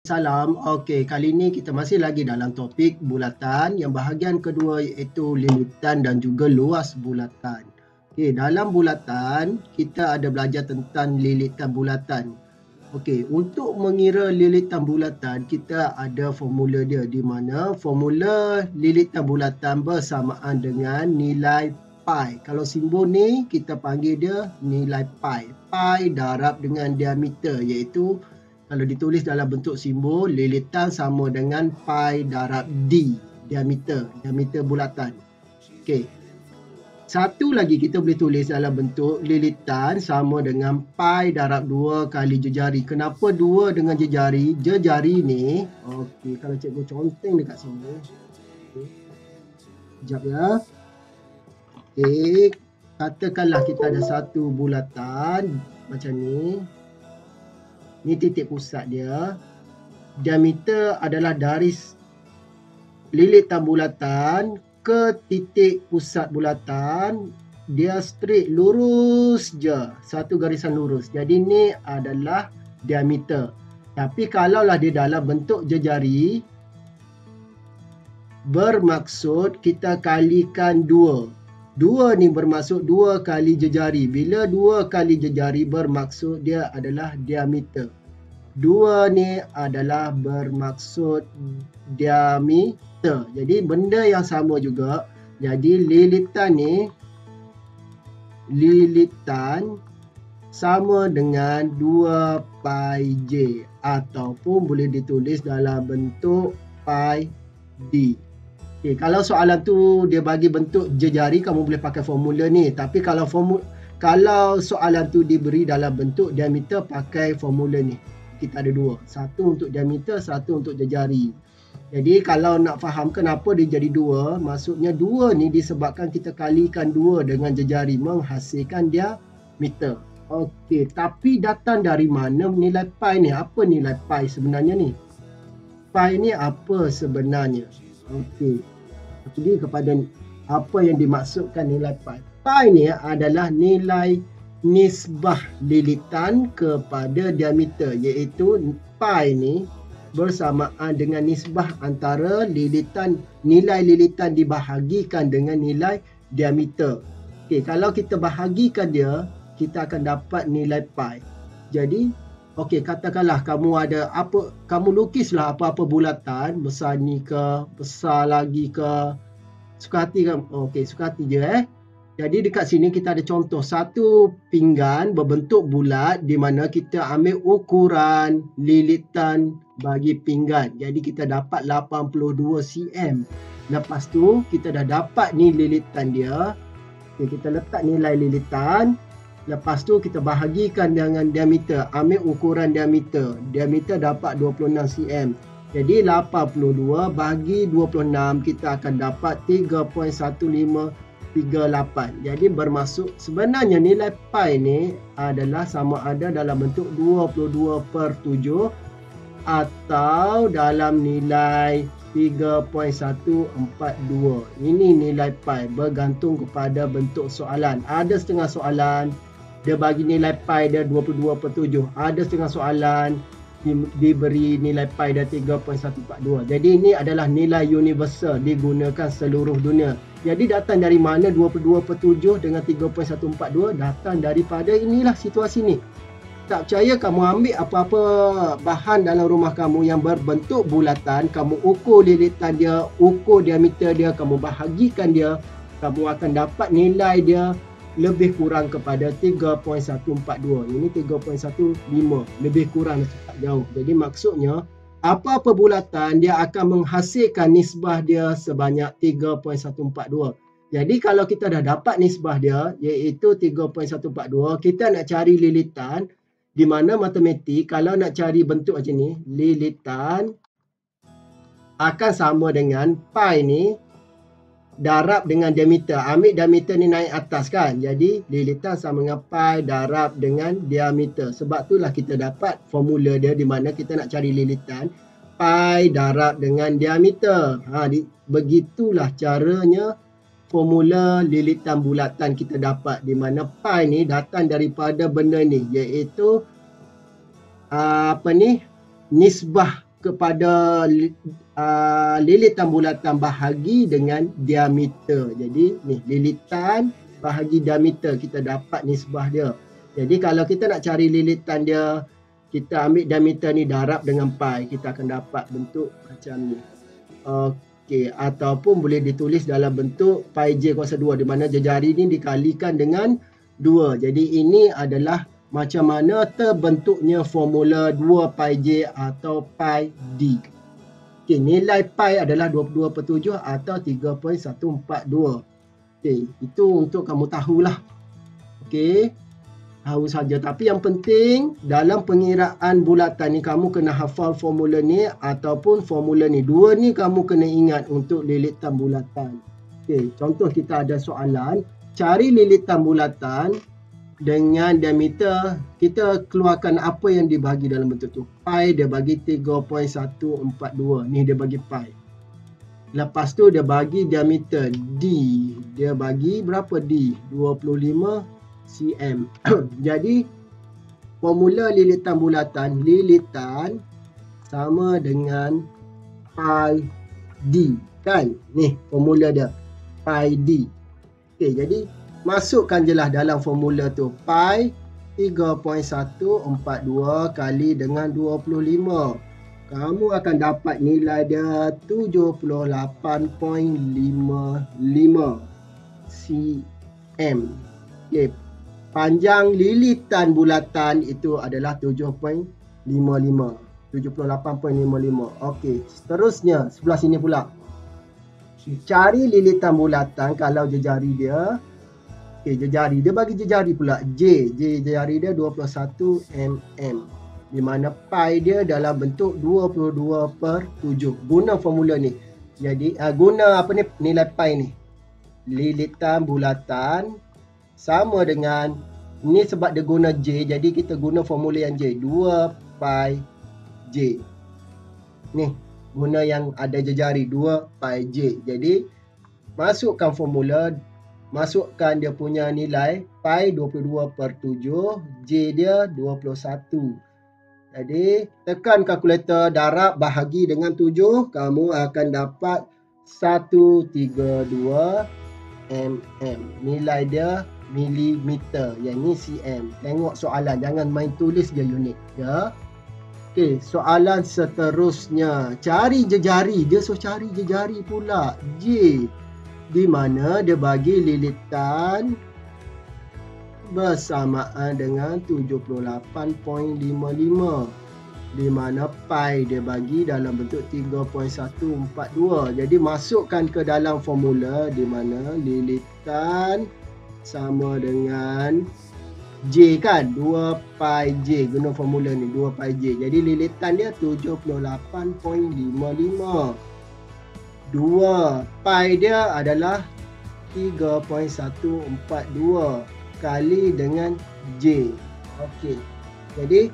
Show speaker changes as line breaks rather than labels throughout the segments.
Salam. Okey, kali ini kita masih lagi dalam topik bulatan yang bahagian kedua iaitu limitan dan juga luas bulatan. Okey, dalam bulatan kita ada belajar tentang lilitan bulatan. Okey, untuk mengira lilitan bulatan kita ada formula dia di mana formula lilitan bulatan bersamaan dengan nilai pi. Kalau simbol ni kita panggil dia nilai pi. Pi darab dengan diameter iaitu kalau ditulis dalam bentuk simbol, lilitan sama dengan pi darab d, diameter bulatan. Okey. Satu lagi kita boleh tulis dalam bentuk lilitan sama dengan pi darab 2 kali jejari. Kenapa 2 dengan jejari? Jejari ni, okey, kalau cikgu conteng dekat sini. Okey. Sekejap ya. Okey, katakanlah kita ada satu bulatan macam ni. Ni titik pusat dia. Diameter adalah dari lilitan bulatan ke titik pusat bulatan. Dia straight, lurus je. Satu garisan lurus. Jadi ni adalah diameter. Tapi kalaulah dia dalam bentuk jejari, bermaksud kita kalikan 2. 2 ni bermaksud 2 kali jejari. Bila 2 kali jejari bermaksud dia adalah diameter. 2 ni adalah bermaksud diameter. Jadi benda yang sama juga. Jadi lilitan ni, lilitan sama dengan 2 pi j. Ataupun boleh ditulis dalam bentuk pi d. Okay, kalau soalan tu dia bagi bentuk jejari, kamu boleh pakai formula ni. Tapi kalau soalan tu diberi dalam bentuk diameter, pakai formula ni. Kita ada 2. Satu untuk diameter, satu untuk jejari. Jadi kalau nak faham kenapa dia jadi 2, maksudnya 2 ni disebabkan kita kalikan 2 dengan jejari menghasilkan diameter. Okey, tapi datang dari mana nilai pi ni? Apa nilai pi sebenarnya ni? Pi ni apa sebenarnya? Okey, pergi kepada apa yang dimaksudkan nilai pi. Pi ni adalah nilai nisbah lilitan kepada diameter, iaitu pi ni bersamaan dengan nisbah antara lilitan, nilai lilitan dibahagikan dengan nilai diameter. Okey, kalau kita bahagikan dia, kita akan dapat nilai pi. Jadi okey, katakanlah kamu ada apa, kamu lukislah apa-apa bulatan, besar ni ke, besar lagi ke, suka hati kan? Okey, suka hati je Jadi dekat sini kita ada contoh satu pinggan berbentuk bulat di mana kita ambil ukuran lilitan bagi pinggan. Jadi kita dapat 82 cm. Lepas tu kita dah dapat ni lilitan dia. Okey, kita letak nilai lilitan. Lepas tu kita bahagikan dengan diameter. Ambil ukuran diameter. Diameter dapat 26 cm. Jadi 82 bagi 26 kita akan dapat 3.1538. Jadi bermaksud sebenarnya nilai pi ni adalah sama ada dalam bentuk 22/7 atau dalam nilai 3.142. Ini nilai pi bergantung kepada bentuk soalan. Ada setengah soalan dia bagi nilai pi dia 22/7. Ada setengah soalan diberi nilai pi dia 3.142. Jadi ini adalah nilai universal digunakan seluruh dunia. Jadi datang dari mana 22/7 dengan 3.142? Datang daripada inilah situasi ni. Tak percaya, kamu ambil apa-apa bahan dalam rumah kamu yang berbentuk bulatan, kamu ukur lilitan dia, ukur diameter dia, kamu bahagikan dia, kamu akan dapat nilai dia lebih kurang kepada 3.142. Ini 3.15. Lebih kurang tak jauh. Jadi maksudnya apa-apa bulatan dia akan menghasilkan nisbah dia sebanyak 3.142. Jadi kalau kita dah dapat nisbah dia iaitu 3.142, kita nak cari lilitan di mana matematik kalau nak cari bentuk macam ni, lilitan akan sama dengan pi ni darab dengan diameter. Ambil diameter ni naik atas kan. Jadi lilitan sama dengan pi darab dengan diameter. Sebab itulah kita dapat formula dia di mana kita nak cari lilitan pi darab dengan diameter. Begitulah caranya formula lilitan bulatan kita dapat, di mana pi ni datang daripada benda ni, iaitu nisbah kepada lilitan bulatan bahagi dengan diameter. Jadi ni lilitan bahagi diameter, kita dapat nisbah dia. Jadi kalau kita nak cari lilitan dia, kita ambil diameter ni darab dengan pi, kita akan dapat bentuk macam ni. Okey, ataupun boleh ditulis dalam bentuk pi j kuasa 2, di mana jejari ni dikalikan dengan 2. Jadi ini adalah macam mana terbentuknya formula 2 pi j atau pi d. Okey, nilai pi adalah 22/7 atau 3.142. Okey, itu untuk kamu tahulah. Okey, tahu saja. Tapi yang penting dalam pengiraan bulatan ni kamu kena hafal formula ni ataupun formula ni. Dua ni kamu kena ingat untuk lilitan bulatan. Okey, contoh kita ada soalan, cari lilitan bulatan dengan diameter, kita keluarkan apa yang dibagi dalam bentuk tu. Pi dia bagi 3.142. Ni dia bagi pi. Lepas tu dia bagi diameter D. Dia bagi berapa D? 25 cm. Jadi formula lilitan bulatan, lilitan sama dengan pi D kan? Ni formula dia. Pi D. Okey, jadi masukkan je lah dalam formula tu. Pi 3.142 kali dengan 25. Kamu akan dapat nilai dia 78.55 cm. Okay. Panjang lilitan bulatan itu adalah 7.55. 78.55. Okey, seterusnya sebelah sini pula. Cari lilitan bulatan kalau jejari dia. Okey, jejari dia bagi jejari pula J. Jejari dia 21 mm. Di mana pi dia dalam bentuk 22/7. Guna formula ni. Jadi guna apa ni, nilai pi ni. Lilitan bulatan sama dengan ni, sebab dia guna J, jadi kita guna formula yang J, 2 pi J. Ni guna yang ada jejari 2 pi J. Jadi masukkan formula, masukkan dia punya nilai pi 22/7, J dia 21. Jadi tekan kalkulator, darab bahagi dengan 7, kamu akan dapat 132 mm. Nilai dia milimeter, yang ni cm. Tengok soalan, jangan main tulis je unit ya. Okey, soalan seterusnya, cari jejari. Dia suruh cari jejari pula J, di mana dia bagi lilitan bersamaan dengan 78.55, di mana pi dia bagi dalam bentuk 3.142. Jadi masukkan ke dalam formula, di mana lilitan sama dengan J kan, 2 pi J, guna formula ni 2 pi J. Jadi lilitan dia 78.55. 2 pi dia adalah 3.142 kali dengan J. Okey. Jadi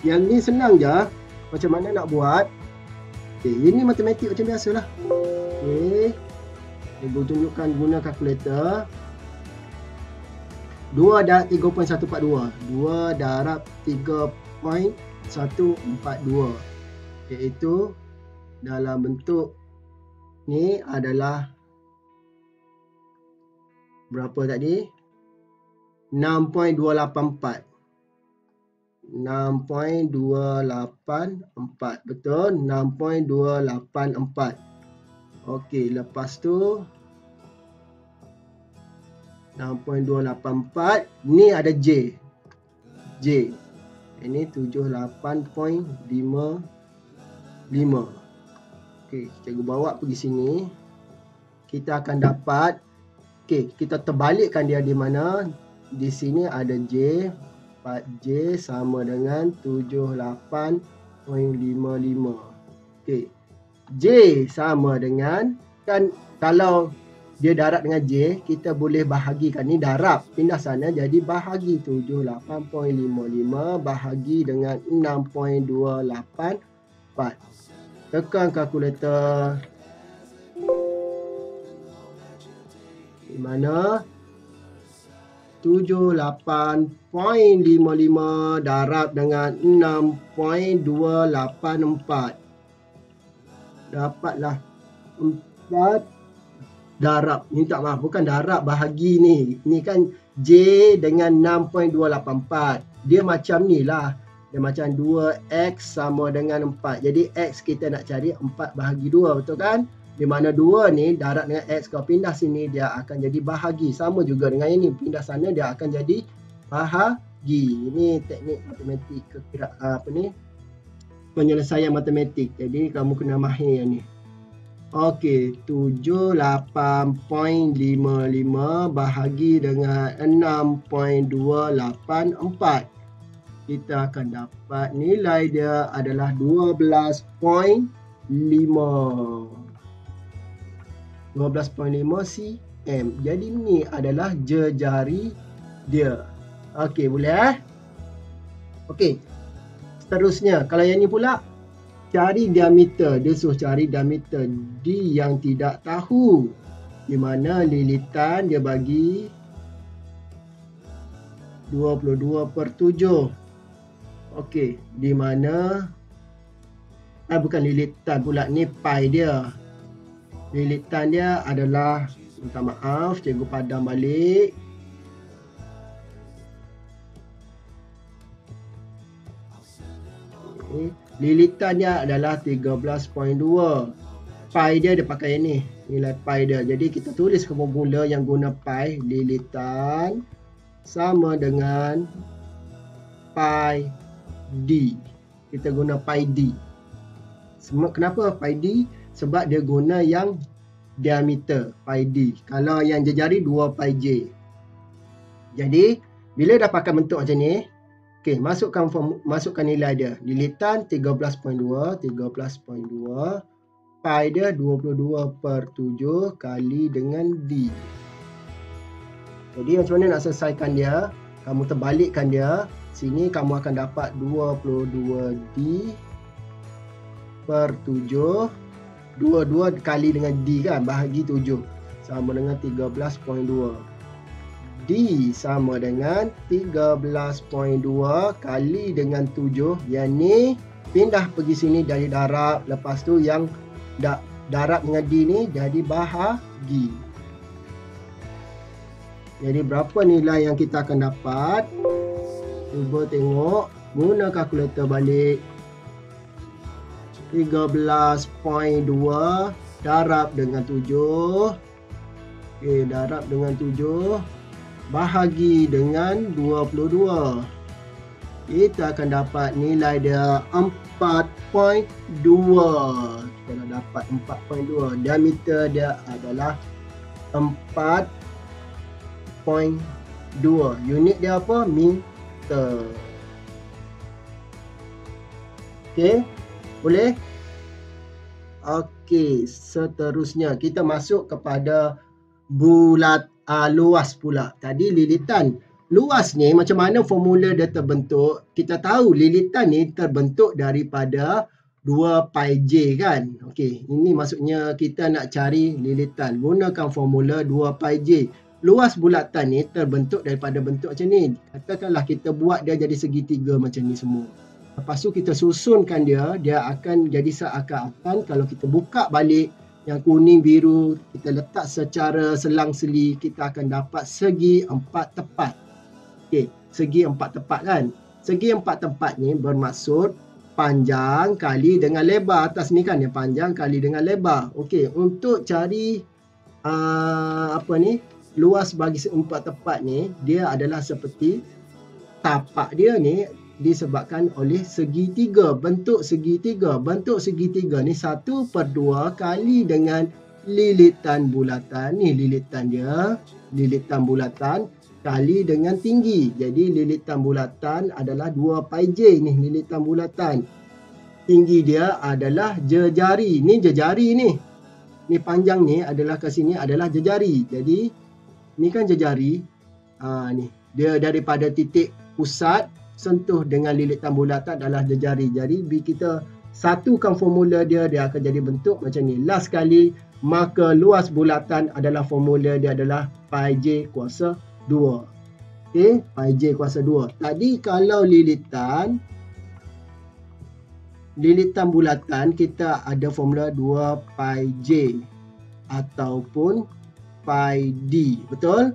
yang ni senang je. Macam mana nak buat? Okey, ini matematik macam biasalah. Okey. Ibu tunjukkan guna kalkulator. 2 darab 3.142. 2 darab 3.142. Iaitu dalam bentuk ni adalah berapa tadi? 6.284. 6.284. Betul? 6.284. Okey, lepas tu 6.284. Ni ada J. J. Ini 78.55. Okey, cikgu bawa pergi sini. Kita akan dapat, okey, kita terbalikkan dia di mana? Di sini ada J. 4J sama dengan 78.55. Okey. J sama dengan, kan kalau dia darab dengan J, kita boleh bahagikan. Ni darab, pindah sana jadi bahagi 78.55 bahagi dengan 6.284. Tekan kalkulator. Di mana 78.55 darab dengan 6.284. dapatlah 4 darab. Minta maaf, bukan darab, bahagi ni. Ni kan J dengan 6.284. Dia macam ni lah. Dia macam 2X sama dengan 4. Jadi X kita nak cari 4 bahagi 2, betul kan? Di mana 2 ni darab dengan X, kalau pindah sini dia akan jadi bahagi. Sama juga dengan ini, pindah sana dia akan jadi bahagi. Ini teknik matematik penyelesaian matematik. Jadi kamu kena mahir ni. Okey, 78.55 bahagi dengan 6.284. Kita akan dapat nilai dia adalah 12.5. 12.5 cm. Jadi ni adalah jejari dia. Okey, boleh Okey. Seterusnya, kalau yang ni pula cari diameter. Dia suruh cari diameter D yang tidak tahu. Di mana lilitan dia bagi 22/7. Okey, di mana bukan lilitan pula, ni pi dia. Lilitan dia adalah, minta maaf, cikgu padam balik. Lilitan dia adalah 13.2. Pi dia pakai ni, nilai pi dia. Jadi kita tulis formula yang guna pi. Lilitan sama dengan pi D. Kita guna pi D. Kenapa pi D? Sebab dia guna yang diameter, pi D. Kalau yang jejari 2 pi J. Jadi bila dah pakai bentuk macam ni, okey, masukkan nilai dia. Lilitan 13.2, pi dia 22/7 kali dengan D. Jadi macam mana nak selesaikan dia? Kamu terbalikkan dia. Sini kamu akan dapat 22D/7. 22 kali dengan D kan, bahagi 7. Sama dengan 13.2. D sama dengan 13.2 kali dengan 7. Yang ni pindah pergi sini dari darab. Lepas tu yang darab dengan D ni jadi bahagi. Jadi berapa nilai yang kita akan dapat? Cuba tengok. Guna kalkulator balik. 13.2 darab dengan 7. Okey, darab dengan 7. Bahagi dengan 22. Kita akan dapat nilai dia 4.2. Kita dah dapat 4.2. Diameter dia adalah 4.2. Unit dia apa? Meter. Okey, boleh? Okey, seterusnya kita masuk kepada luas pula. Tadi lilitan. Luas ni macam mana formula dia terbentuk? Kita tahu lilitan ni terbentuk daripada 2 pi J kan? Okey, ini maksudnya kita nak cari lilitan. Gunakan formula 2 pi J. Luas bulatan ni terbentuk daripada bentuk macam ni. Katakanlah kita buat dia jadi segitiga macam ni semua. Lepas tu kita susunkan dia, dia akan jadi seakan-akan kalau kita buka balik yang kuning biru, kita letak secara selang-seli, kita akan dapat segi 4 tepat. Okey, segi 4 tepat kan? Segi 4 tepat ni bermaksud panjang kali dengan lebar. Atas ni kan yang panjang kali dengan lebar. Okey, untuk cari luas bagi 4 tepat ni, dia adalah seperti tapak dia ni disebabkan oleh segitiga, bentuk segitiga. Bentuk segitiga ni 1/2 kali dengan lilitan bulatan. Ni lilitan dia, lilitan bulatan kali dengan tinggi. Jadi lilitan bulatan adalah 2 pi J ni, lilitan bulatan. Tinggi dia adalah jejari. Ni jejari ni. Ni panjang ni adalah ke sini adalah jejari. Jadi ni kan jejari. Ni dia daripada titik pusat sentuh dengan lilitan bulatan adalah jejari. Jadi bila kita satukan formula dia, dia akan jadi bentuk macam ni. Last sekali, maka luas bulatan adalah formula dia adalah pi J kuasa 2. Okey, pi J kuasa 2. Tadi kalau lilitan lilitan bulatan kita ada formula 2 pi j ataupun pi d, betul?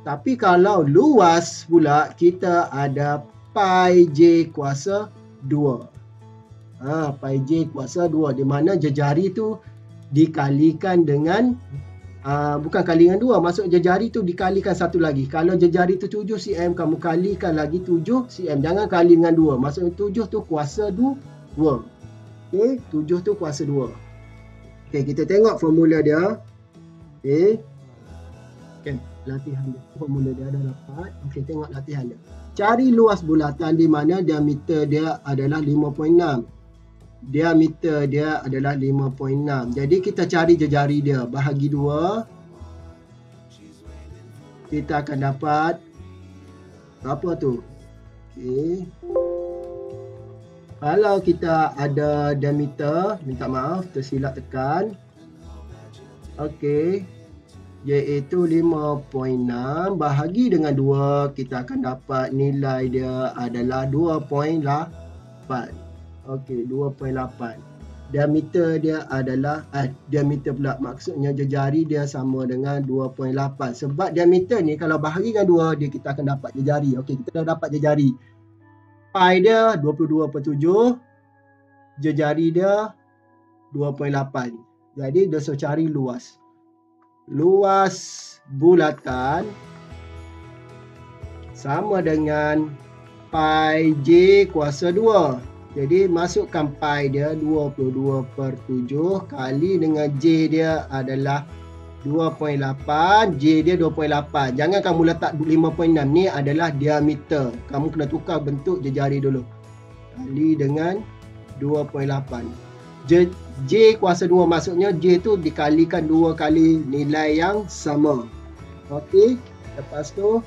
Tapi kalau luas pula kita ada pi j kuasa 2. Pi j kuasa 2 di mana jejari tu dikalikan dengan bukan kali dengan 2, maksud jejari tu dikalikan satu lagi. Kalau jejari tu 7 cm, kamu kalikan lagi 7 cm. Jangan kali dengan 2. Maksudnya 7 tu kuasa 2. Okey, 7 tu kuasa 2. Okey, kita tengok formula dia. Okey. Latihan dia. Formula dia dah dapat. Okey, tengok latihan dia. Cari luas bulatan di mana diameter dia adalah 5.6. Diameter dia adalah 5.6. Jadi kita cari jejari dia, bahagi 2. Kita akan dapat apa tu? Okey. Kalau kita ada diameter, minta maaf tersilap tekan. Okey. Iaitu 5.6 bahagi dengan 2, kita akan dapat nilai dia adalah 2.8. Okey, 2.8. Diameter dia adalah diameter pula, maksudnya jejari dia sama dengan 2.8. Sebab diameter ni kalau bahagi dengan 2 dia kita akan dapat jejari. Okey, kita dah dapat jejari. Pi dia 22/7. Jejari dia 2.8. Jadi dia suruh cari luas. Luas bulatan sama dengan pi j kuasa 2. Jadi masukkan pi dia 22/7 kali dengan j dia adalah 2.8. J dia 2.8. Jangan kamu letak 5.6. Ni adalah diameter. Kamu kena tukar bentuk jejari dulu. Kali dengan 2.8. J kuasa 2 maksudnya J tu dikalikan 2 kali nilai yang sama. Okey. Lepas tu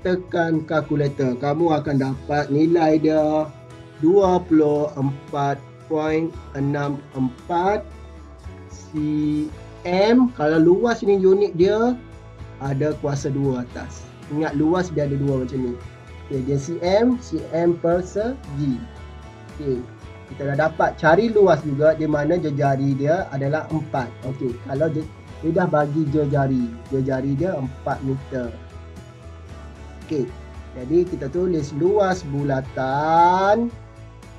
tekan kalkulator. Kamu akan dapat nilai dia 24.64 cm. Kalau luas ni unit dia ada kuasa 2 atas. Ingat luas dia ada 2 macam ni. Okey, dia cm per segi. Okey, kita dah dapat cari luas juga di mana jejari dia adalah 4. Okey, kalau dia dah bagi jejari dia 4 meter. Okey, jadi kita tulis luas bulatan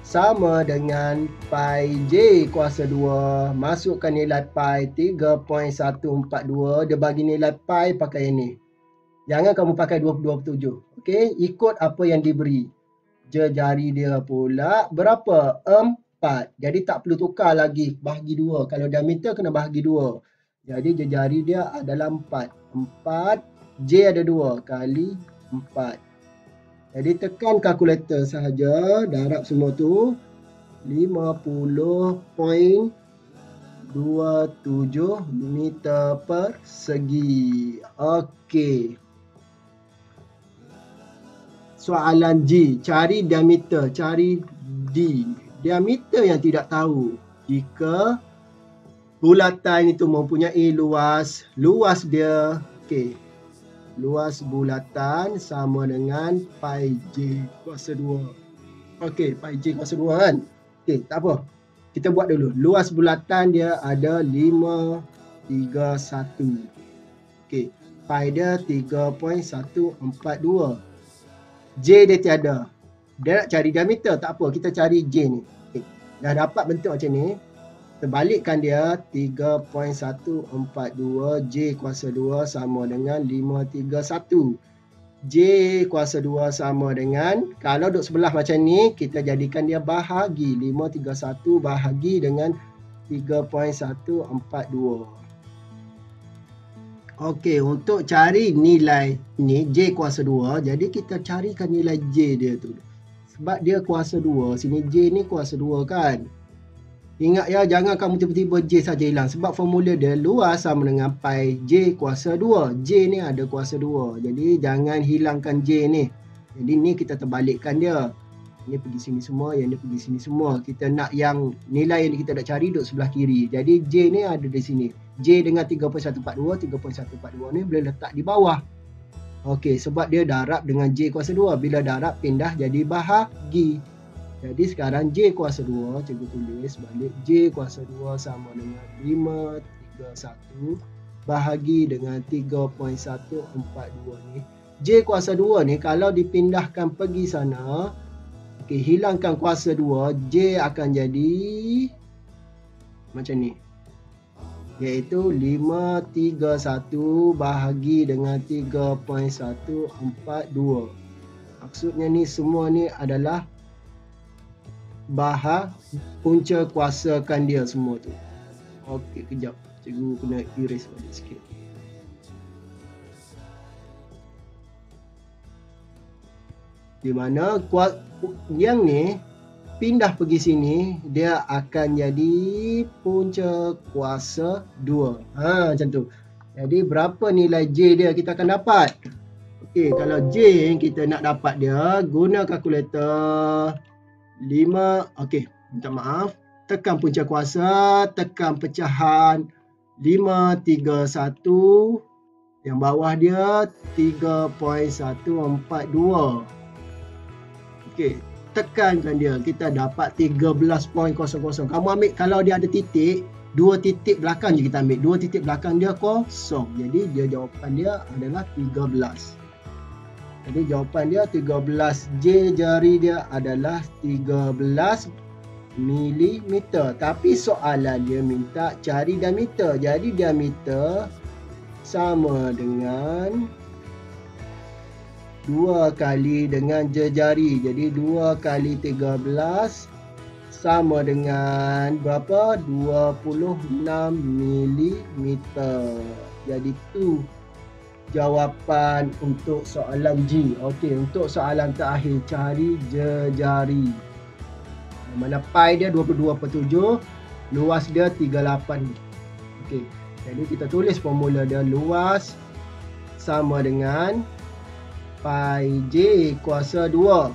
sama dengan pi j kuasa 2. Masukkan nilai pi 3.142. Dia bagi nilai pi pakai ini. Jangan kamu pakai 22/7. Okey, ikut apa yang diberi. Jejari dia pula berapa? 4. Jadi tak perlu tukar lagi bahagi 2. Kalau diameter kena bahagi 2. Jadi jejari dia adalah 4. 4 J ada 2 kali 4. Jadi tekan kalkulator sahaja, darab semua tu 50.27 meter persegi. Okey. Soalan G, cari diameter, cari D. Diameter yang tidak tahu. Jika bulatan itu mempunyai luas dia, okey. Luas bulatan sama dengan pi j kuasa 2. Okey, pi j kuasa 2 kan? Okey, tak apa. Kita buat dulu. Luas bulatan dia ada 531. Okey, pi dia 3.142. J dia tiada. Dia nak cari diameter, tak apa. Kita cari J ni. Okay. Dah dapat bentuk macam ni. Terbalikkan dia 3.142 J kuasa 2 sama dengan 531. J kuasa 2 sama dengan, kalau duduk sebelah macam ni, kita jadikan dia bahagi. 531 bahagi dengan 3.142. Okey, untuk cari nilai ni J kuasa 2, jadi kita carikan nilai J dia tu. Sebab dia kuasa 2, sini J ni kuasa 2 kan. Ingat ya, jangan kamu tiba-tiba J saja hilang. Sebab formula dia luas sama dengan pi J kuasa 2. J ni ada kuasa 2. Jadi jangan hilangkan J ni. Jadi ni kita terbalikkan dia. Ini pergi sini semua, yang ni pergi sini semua. Kita nak yang nilai yang kita nak cari duduk sebelah kiri. Jadi J ni ada di sini. J dengan 3.142, 3.142 ni boleh letak di bawah. Okey, sebab dia darab dengan J kuasa 2. Bila darab pindah jadi bahagi. Jadi sekarang J kuasa 2, cikgu tulis balik J kuasa 2 sama dengan 531 bahagi dengan 3.142 ni. J kuasa 2 ni kalau dipindahkan pergi sana, okey, hilangkan kuasa 2, J akan jadi macam ni. Iaitu 531 bahagi dengan 3.142. Maksudnya ni semua ni adalah punca kuasakan dia semua tu. Okey, kejap. Cikgu kena erase balik sikit. Di mana yang ni pindah pergi sini, dia akan jadi punca kuasa 2. Macam tu. Jadi berapa nilai J dia kita akan dapat? Okey, kalau J kita nak dapat dia, guna kalkulator 5, okey, minta maaf. Tekan punca kuasa, tekan pecahan 531. Yang bawah dia 3.142. Okey, tekankan dia, kita dapat 13.00. Kamu ambil, kalau dia ada titik, 2 titik belakang je kita ambil. 2 titik belakang dia kosong. Jadi dia jawapan dia adalah 13. Jadi jawapan dia 13. J jari dia adalah 13 milimeter. Tapi soalan dia minta cari diameter. Jadi diameter sama dengan 2 kali dengan jari. Jadi 2 kali 13 sama dengan berapa? 26 milimeter. Jadi tu jawapan untuk soalan G. Okey, untuk soalan terakhir, cari jari. Mana pi dia 22/7, luas dia 38. Okey, jadi kita tulis formula dia, luas sama dengan pi J kuasa 2.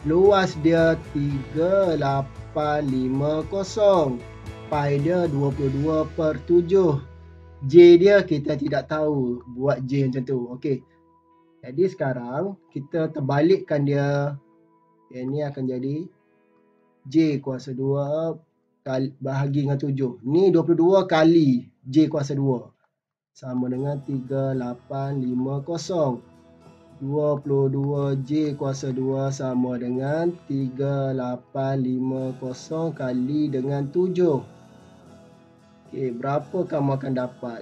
Luas dia 3850. Pi dia 22/7. J dia kita tidak tahu. Buat J macam tu. Okey. Jadi sekarang kita terbalikkan dia. Yang ni akan jadi J kuasa 2 bahagi dengan 7. Ni 22 kali J kuasa 2. Sama dengan 3850. 22 J kuasa 2 sama dengan 3850 kali dengan 7. Okey, berapa kamu akan dapat?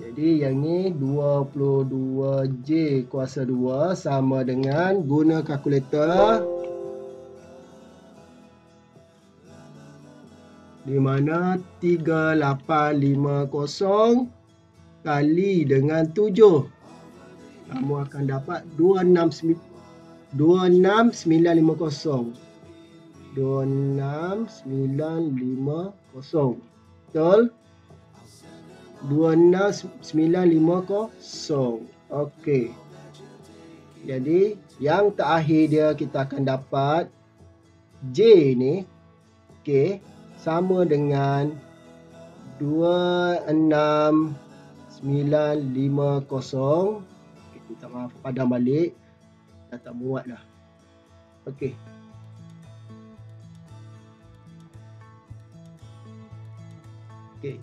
Jadi yang ni 22 J kuasa 2 sama dengan, guna kalkulator, di mana 3850 kali dengan 7. Kamu akan dapat 26950. 26950. Betul? 26950. Okey. Jadi yang terakhir dia kita akan dapat J ni, okey, sama dengan 26950. Okay, minta maaf, padam balik. Dah tak muat dah. Okey. Okey.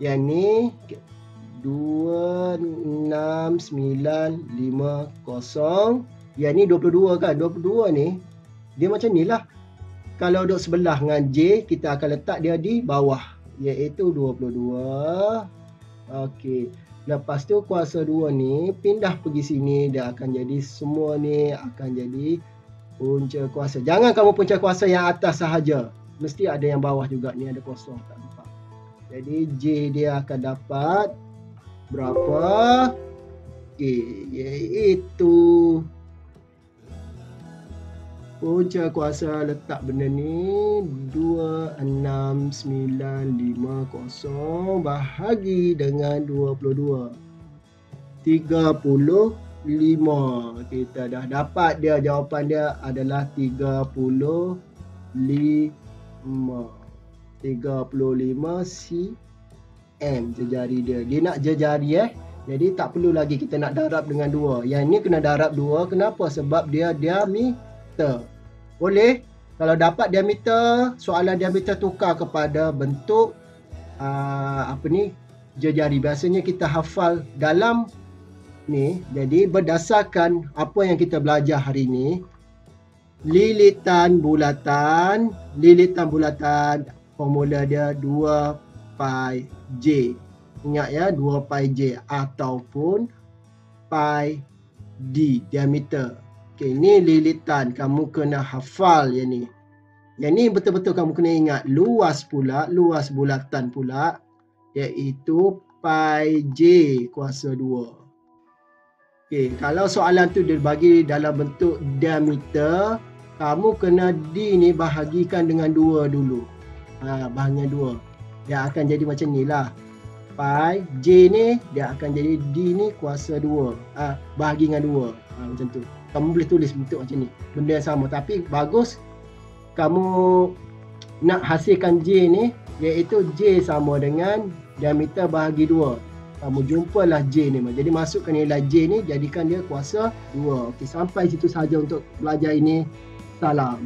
Yang ni 26950. Yang ni 22 kan? 22 ni dia macam ni lah. Kalau duduk sebelah dengan J, kita akan letak dia di bawah, iaitu 22. Okey. Lepas tu kuasa 2 ni pindah pergi sini, dia akan jadi, semua ni akan jadi punca kuasa. Jangan kamu punca kuasa yang atas sahaja. Mesti ada yang bawah juga. Ni ada kosong, tak lupa. Jadi J dia akan dapat berapa? Okey, iaitu punca kuasa, letak benda ni 26950 bahagi dengan 22. 35. Kita dah dapat dia, jawapan dia adalah 35. 35 cm jari dia. Dia nak jari jadi tak perlu lagi kita nak darab dengan 2. Yang ni kena darab 2. Kenapa? Sebab dia diameter. Boleh. Kalau dapat diameter, soalan diameter tukar kepada bentuk jari. Biasanya kita hafal dalam ni. Jadi berdasarkan apa yang kita belajar hari ni, lilitan bulatan formula dia 2 pi j. Ingat ya, 2 pi j ataupun pi d, diameter. Okey, ini lilitan, kamu kena hafal yang ni. Yang ni betul-betul kamu kena ingat. Luas bulatan pula iaitu pi j kuasa 2. Okey, kalau soalan tu dia bagi dalam bentuk diameter, kamu kena D ni bahagikan dengan 2 dulu. Bahagian 2. Dia akan jadi macam ni lah. Pi J ni dia akan jadi D ni kuasa 2. Bahagi dengan 2. Macam tu. Kamu boleh tulis bentuk macam ni. Benda yang sama. Tapi bagus kamu nak hasilkan J ni, iaitu J sama dengan diameter bahagi 2. Kamu jumpalah J ni. Jadi masukkan nilai J ni, jadikan dia kuasa 2. Okey, sampai situ saja untuk belajar ini. Salam.